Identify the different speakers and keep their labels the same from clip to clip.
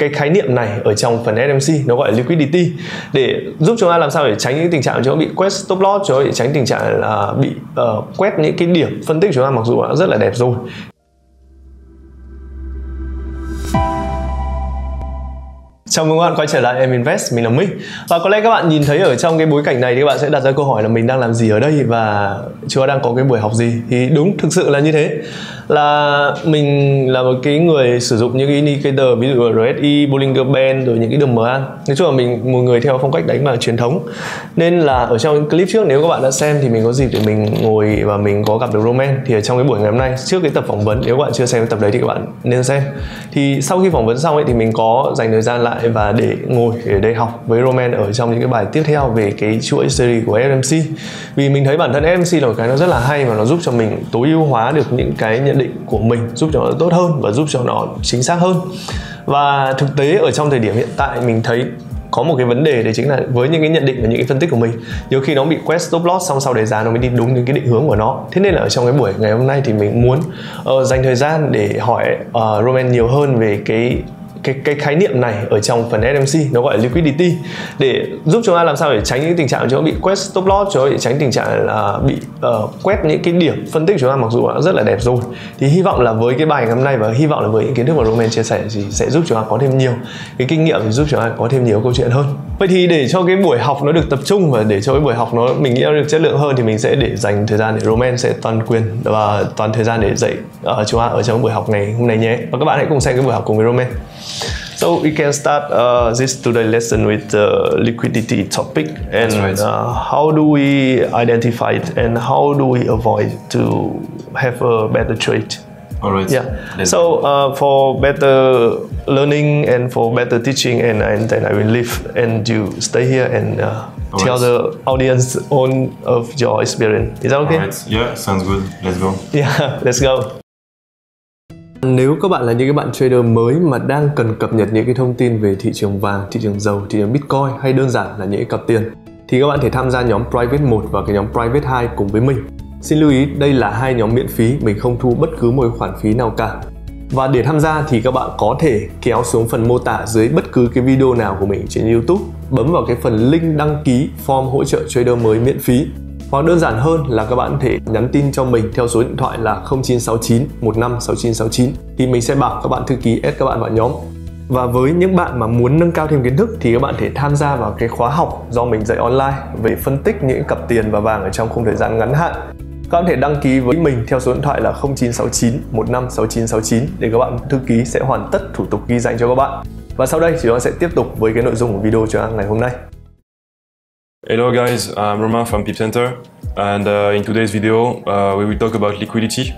Speaker 1: cái khái niệm này ở trong phần SMC, nó gọi là liquidity, để giúp chúng ta làm sao để tránh những tình trạng chúng ta bị quét Stoploss, chúng ta bị tránh tình trạng là bị quét những cái điểm phân tích chúng ta mặc dù đã rất là đẹp rồi. Chào mừng các bạn quay trở lại mInvest, mình là Minh. Và có lẽ các bạn nhìn thấy ở trong cái bối cảnh này thì các bạn sẽ đặt ra câu hỏi là mình đang làm gì ở đây và chúng ta đang có cái buổi học gì. Thì đúng, thực sự là như thế. Là mình là một cái người sử dụng những cái indicator ví dụ là RSI, Bollinger Band rồi những cái đường MA. Nói chung là mình một người theo phong cách đánh bạc truyền thống. Nên là ở trong clip trước nếu các bạn đã xem thì mình có dịp để mình ngồi và mình có gặp được Roman. Thì ở trong cái buổi ngày hôm nay trước cái tập phỏng vấn, nếu các bạn chưa xem cái tập đấy thì các bạn nên xem. Thì sau khi phỏng vấn xong ấy thì mình có dành thời gian lại và để ngồi ở đây học với Roman ở trong những cái bài tiếp theo về cái chuỗi series của SMC. Vì mình thấy bản thân SMC là một cái nó rất là hay và nó giúp cho mình tối ưu hóa được những cái nhận định của mình, giúp cho nó tốt hơn và giúp cho nó chính xác hơn. Và thực tế ở trong thời điểm hiện tại mình thấy có một cái vấn đề đấy chính là với những cái nhận định và những cái phân tích của mình, nhiều khi nó bị quét stop loss xong sau đấy giá nó mới đi đúng những cái định hướng của nó. Thế nên là ở trong cái buổi ngày hôm nay thì mình muốn dành thời gian để hỏi Roman nhiều hơn về cái khái niệm này ở trong phần SMC, nó gọi là liquidity, để giúp chúng ta làm sao để tránh những tình trạng chúng ta bị quét stop loss, chúng ta bị tránh tình trạng là bị quét những cái điểm phân tích chúng ta mặc dù đã rất là đẹp rồi. Thì hy vọng là với cái bài ngày hôm nay và hy vọng là với những kiến thức mà Roman chia sẻ thì sẽ giúp chúng ta có thêm nhiều cái kinh nghiệm, giúp chúng ta có thêm nhiều câu chuyện hơn. Vậy thì để cho cái buổi học nó được tập trung và để cho cái buổi học nó mình nghĩ nó được chất lượng hơn thì mình sẽ để dành thời gian để Roman sẽ toàn quyền và toàn thời gian để dạy chúng ta ở trong buổi học ngày hôm nay nhé. Và các bạn hãy cùng xem cái buổi học cùng với Roman. So we can start this today lesson with the liquidity topic and
Speaker 2: right.
Speaker 1: How do we identify it and how do we avoid to have a better trade?
Speaker 2: All right.
Speaker 1: Yeah. So for better learning and for better teaching and then I will leave and you stay here and tell the audience on of your experience. Is that okay?
Speaker 2: All right. Yeah, sounds good. Let's go.
Speaker 1: Yeah, let's go. Nếu các bạn là những cái bạn trader mới mà đang cần cập nhật những cái thông tin về thị trường vàng, thị trường dầu, thị trường Bitcoin hay đơn giản là những cái cặp tiền thì các bạn thể tham gia nhóm Private 1 và cái nhóm Private 2 cùng với mình. Xin lưu ý, đây là hai nhóm miễn phí, mình không thu bất cứ một khoản phí nào cả. Và để tham gia thì các bạn có thể kéo xuống phần mô tả dưới bất cứ cái video nào của mình trên YouTube, bấm vào cái phần link đăng ký form hỗ trợ trader mới miễn phí. Hoặc đơn giản hơn là các bạn có thể nhắn tin cho mình theo số điện thoại là 0969 156969 thì mình sẽ bảo các bạn thư ký add các bạn vào nhóm. Và với những bạn mà muốn nâng cao thêm kiến thức thì các bạn thể tham gia vào cái khóa học do mình dạy online về phân tích những cặp tiền và vàng ở trong khung thời gian ngắn hạn. Các bạn thể đăng ký với mình theo số điện thoại là 0969 156969 để các bạn thư ký sẽ hoàn tất thủ tục ghi danh cho các bạn. Và sau đây chúng ta sẽ tiếp tục với cái nội dung của video cho ngày hôm nay.
Speaker 2: Hello guys, I'm Romain from Pip Center and in today's video we will talk about liquidity.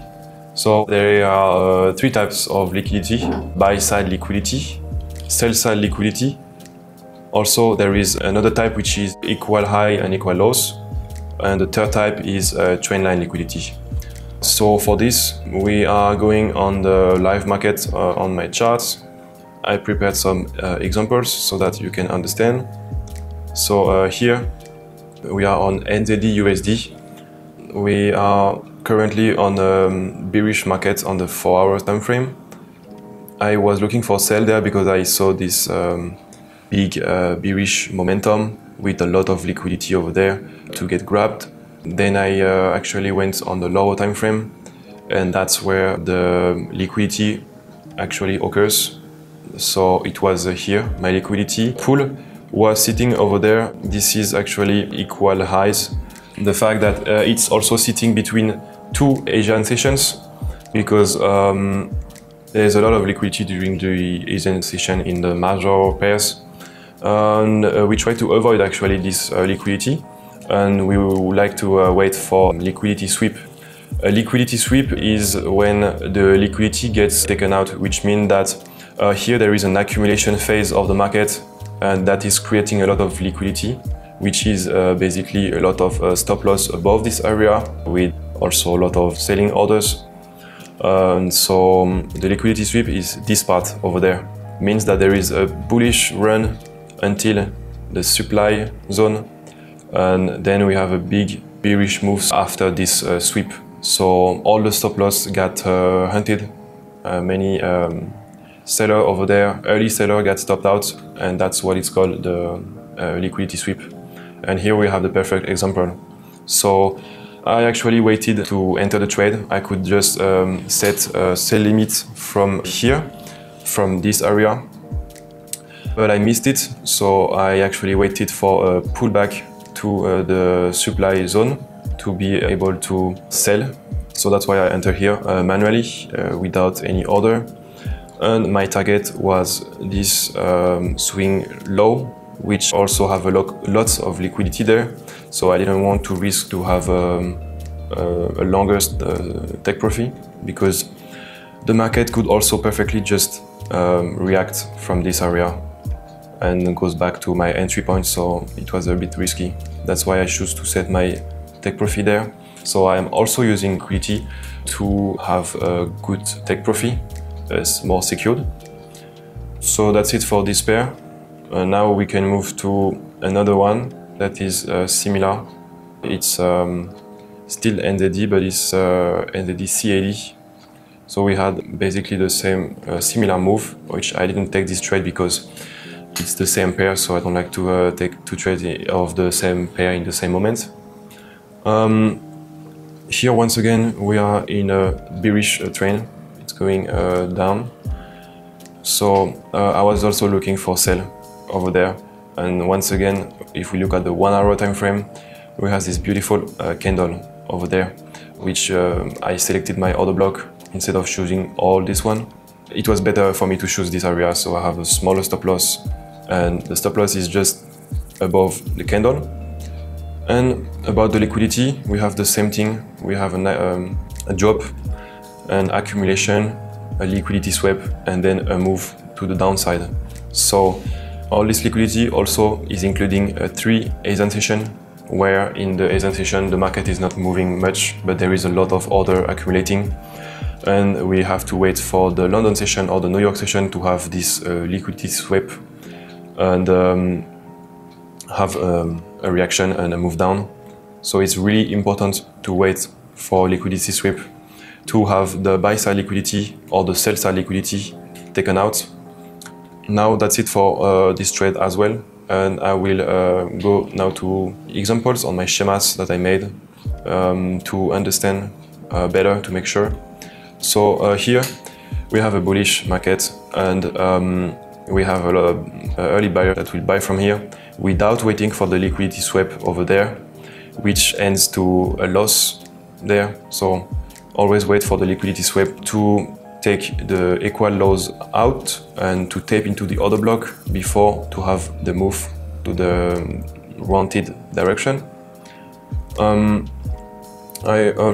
Speaker 2: So there are three types of liquidity: buy side liquidity, sell side liquidity. Also there is another type which is equal high and equal lows, and the third type is trend line liquidity. So for this we are going on the live market on my charts. I prepared some examples so that you can understand. So here we are on NZD USD. We are currently on a bearish market on the 4-hour time frame. I was looking for sell there because I saw this big bearish momentum with a lot of liquidity over there to get grabbed. Then I actually went on the lower time frame, and that's where the liquidity actually occurs. So it was here, my liquidity pool was sitting over there. This is actually equal highs. The fact that it's also sitting between two Asian sessions because there's a lot of liquidity during the Asian session in the major pairs. And we try to avoid actually this liquidity, and we would like to wait for liquidity sweep. A liquidity sweep is when the liquidity gets taken out, which means that here there is an accumulation phase of the market, and that is creating a lot of liquidity, which is basically a lot of stop loss above this area with also a lot of selling orders. So the liquidity sweep is this part over there. Means that there is a bullish run until the supply zone, and then we have a big bearish moves after this sweep. So all the stop loss got hunted. Many seller over there, early seller got stopped out, and that's what it's called, the liquidity sweep. And here we have the perfect example. So I actually waited to enter the trade. I could just set a sell limit from here, from this area, but I missed it. So I actually waited for a pullback to the supply zone to be able to sell. So that's why I enter here manually without any order. And my target was this swing low, which also have lots of liquidity there. So I didn't want to risk to have a longer take profit, because the market could also perfectly just react from this area and goes back to my entry point. So it was a bit risky. That's why I choose to set my take profit there. So I am also using liquidity to have a good take profit, more secured. So that's it for this pair. Now we can move to another one that is similar. It's still NZD, but it's NZD C80. So we had basically the same similar move, which I didn't take this trade because it's the same pair, so I don't like to take two trades of the same pair in the same moment. Here once again we are in a bearish trend. It's going down. So I was also looking for sell over there. And once again, if we look at the 1 hour time frame, we have this beautiful candle over there, which I selected my order block instead of choosing all this one. It was better for me to choose this area, so I have a smaller stop loss, and the stop loss is just above the candle. And about the liquidity, we have the same thing. We have a drop, an accumulation, a liquidity swap, and then a move to the downside. So all this liquidity also is including a 3 Asian session, where in the Asian session the market is not moving much, but there is a lot of order accumulating. And we have to wait for the London session or the New York session to have this liquidity swap and have a reaction and a move down. So it's really important to wait for liquidity swap to have the buy side liquidity or the sell side liquidity taken out. Now that's it for this trade as well, and I will go now to examples on my schemas that I made to understand better, to make sure. So here we have a bullish market, and we have a lot of early buyer that will buy from here without waiting for the liquidity swap over there, which ends to a loss there. So always wait for the liquidity swap to take the equal lows out and to tape into the order block before to have the move to the wanted direction.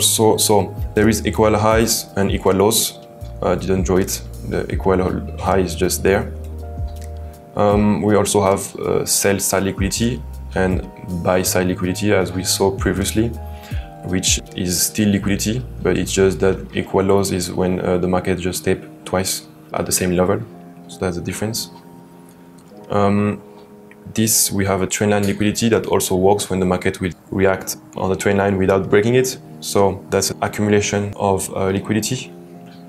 Speaker 2: So there is equal highs and equal lows. I didn't draw it. The equal high is just there. We also have sell side liquidity and buy side liquidity, as we saw previously, which is still liquidity, but it's just that equal lows is when the market just tape twice at the same level. So that's the difference. This, we have a trendline liquidity that also works when the market will react on the trendline without breaking it. So that's an accumulation of liquidity.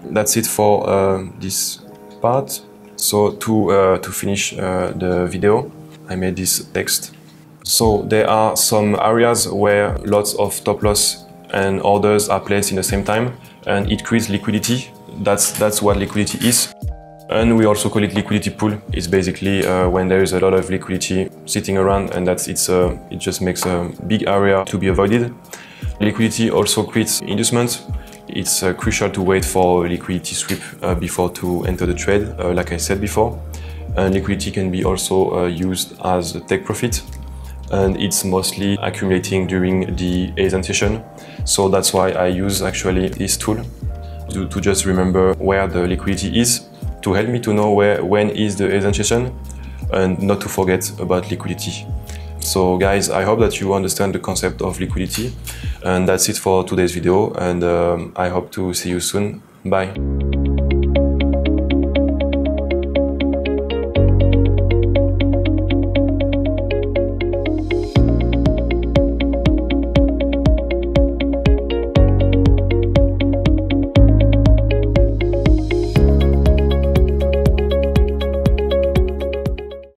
Speaker 2: That's it for this part. So to finish the video, I made this text. So there are some areas where lots of stop loss and orders are placed in the same time, and it creates liquidity. That's what liquidity is. And we also call it liquidity pool. It's basically when there is a lot of liquidity sitting around, and it just makes a big area to be avoided. Liquidity also creates inducement. It's crucial to wait for liquidity sweep before to enter the trade, like I said before. And liquidity can be also used as a take profit, and it's mostly accumulating during the Asian session. So that's why I use actually this tool to just remember where the liquidity is, to help me to know when is the Asian session, and not to forget about liquidity. So guys, I hope that you understand the concept of liquidity, and that's it for today's video, and I hope to see you soon. Bye.